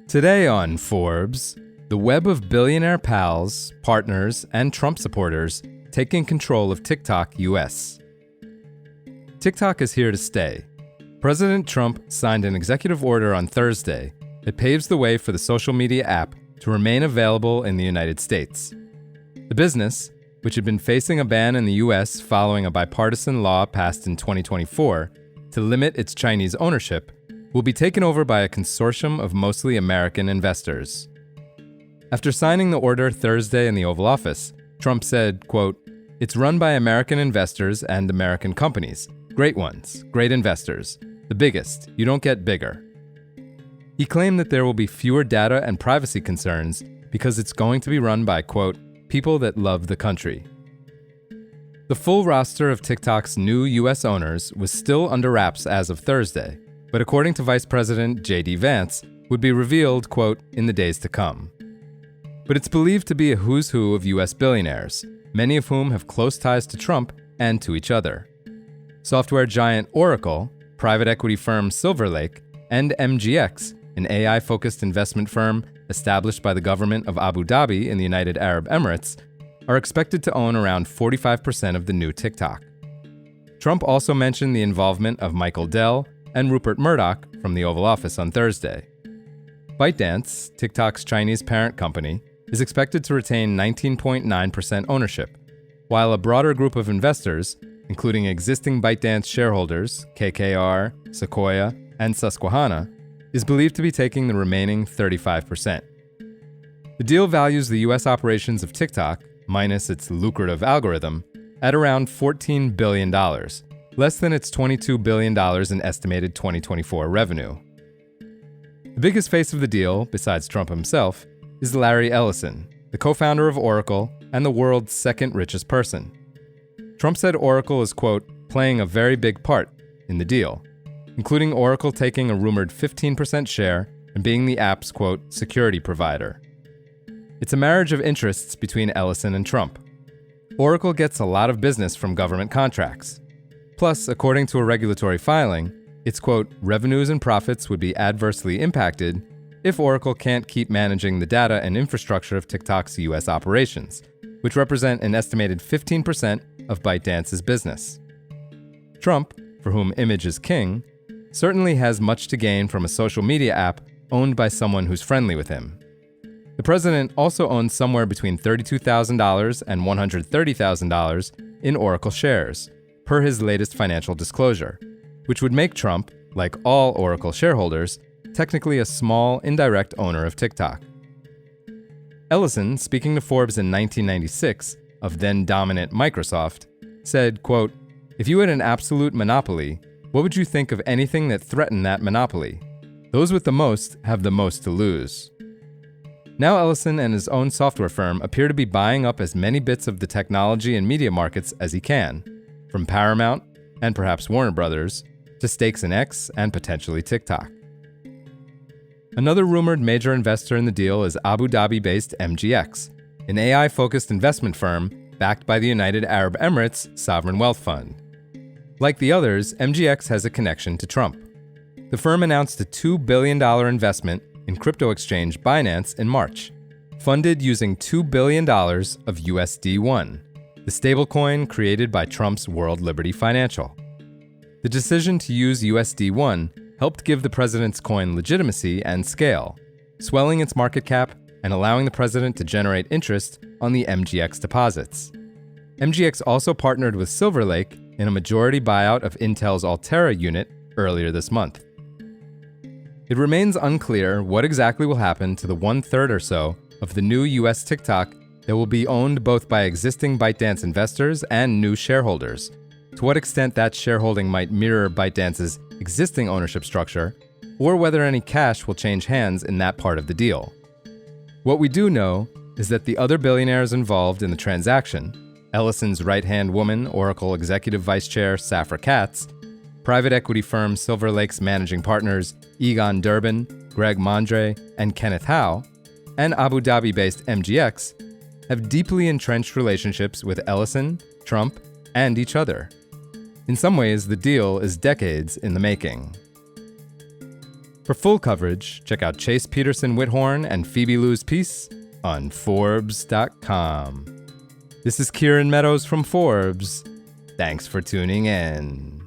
Today on Forbes, the web of billionaire pals, partners, and Trump supporters taking control of TikTok US. TikTok is here to stay. President Trump signed an executive order on Thursday that paves the way for the social media app to remain available in the United States. The business, which had been facing a ban in the US following a bipartisan law passed in 2024 to limit its Chinese ownership, will be taken over by a consortium of mostly American investors. After signing the order Thursday in the Oval Office, Trump said, quote, "It's run by American investors and American companies. Great ones, great investors. The biggest, you don't get bigger." He claimed that there will be fewer data and privacy concerns because it's going to be run by, quote, "people that love the country." The full roster of TikTok's new US owners was still under wraps as of Thursday, but according to Vice President J.D. Vance, would be revealed, quote, "in the days to come." But it's believed to be a who's who of US billionaires, many of whom have close ties to Trump and to each other. Software giant Oracle, private equity firm Silver Lake, and MGX, an AI-focused investment firm established by the government of Abu Dhabi in the United Arab Emirates, are expected to own around 45% of the new TikTok. Trump also mentioned the involvement of Michael Dell and Rupert Murdoch from the Oval Office on Thursday. ByteDance, TikTok's Chinese parent company, is expected to retain 19.9% ownership, while a broader group of investors, including existing ByteDance shareholders, KKR, Sequoia, and Susquehanna, is believed to be taking the remaining 35%. The deal values the US operations of TikTok, minus its lucrative algorithm, at around $14 billion, less than its $22 billion in estimated 2024 revenue. The biggest face of the deal, besides Trump himself, is Larry Ellison, the co-founder of Oracle and the world's second richest person. Trump said Oracle is, quote, "playing a very big part" in the deal, including Oracle taking a rumored 15% share and being the app's, quote, "security provider." It's a marriage of interests between Ellison and Trump. Oracle gets a lot of business from government contracts. Plus, according to a regulatory filing, its, quote, "revenues and profits would be adversely impacted if Oracle can't keep managing the data and infrastructure of TikTok's US operations, which represent an estimated 15% of ByteDance's business." Trump, for whom image is king, certainly has much to gain from a social media app owned by someone who's friendly with him. The president also owns somewhere between $32,000 and $130,000 in Oracle shares, per his latest financial disclosure, which would make Trump, like all Oracle shareholders, technically a small, indirect owner of TikTok. Ellison, speaking to Forbes in 1996, of then-dominant Microsoft, said, quote, "If you had an absolute monopoly, what would you think of anything that threatened that monopoly? Those with the most have the most to lose." Now Ellison and his own software firm appear to be buying up as many bits of the technology and media markets as he can, from Paramount, and perhaps Warner Brothers, to stakes in X and potentially TikTok. Another rumored major investor in the deal is Abu Dhabi-based MGX, an AI-focused investment firm backed by the United Arab Emirates Sovereign Wealth Fund. Like the others, MGX has a connection to Trump. The firm announced a $2 billion investment in crypto exchange Binance in March, funded using $2 billion of USD1, the stablecoin created by Trump's World Liberty Financial. The decision to use USD1 helped give the president's coin legitimacy and scale, swelling its market cap and allowing the president to generate interest on the MGX deposits. MGX also partnered with Silver Lake in a majority buyout of Intel's Altera unit earlier this month. It remains unclear what exactly will happen to the 1/3 or so of the new US TikTok that will be owned both by existing ByteDance investors and new shareholders, to what extent that shareholding might mirror ByteDance's existing ownership structure, or whether any cash will change hands in that part of the deal. What we do know is that the other billionaires involved in the transaction, Ellison's right-hand woman, Oracle Executive Vice Chair Safra Catz, private equity firm Silver Lake's managing partners Egon Durbin, Greg Mondre, and Kenneth Howe, and Abu Dhabi-based MGX, have deeply entrenched relationships with Ellison, Trump, and each other. In some ways, the deal is decades in the making. For full coverage, check out Chase Peterson Whithorn and Phoebe Lou's piece on forbes.com. This is Kieran Meadows from Forbes. Thanks for tuning in.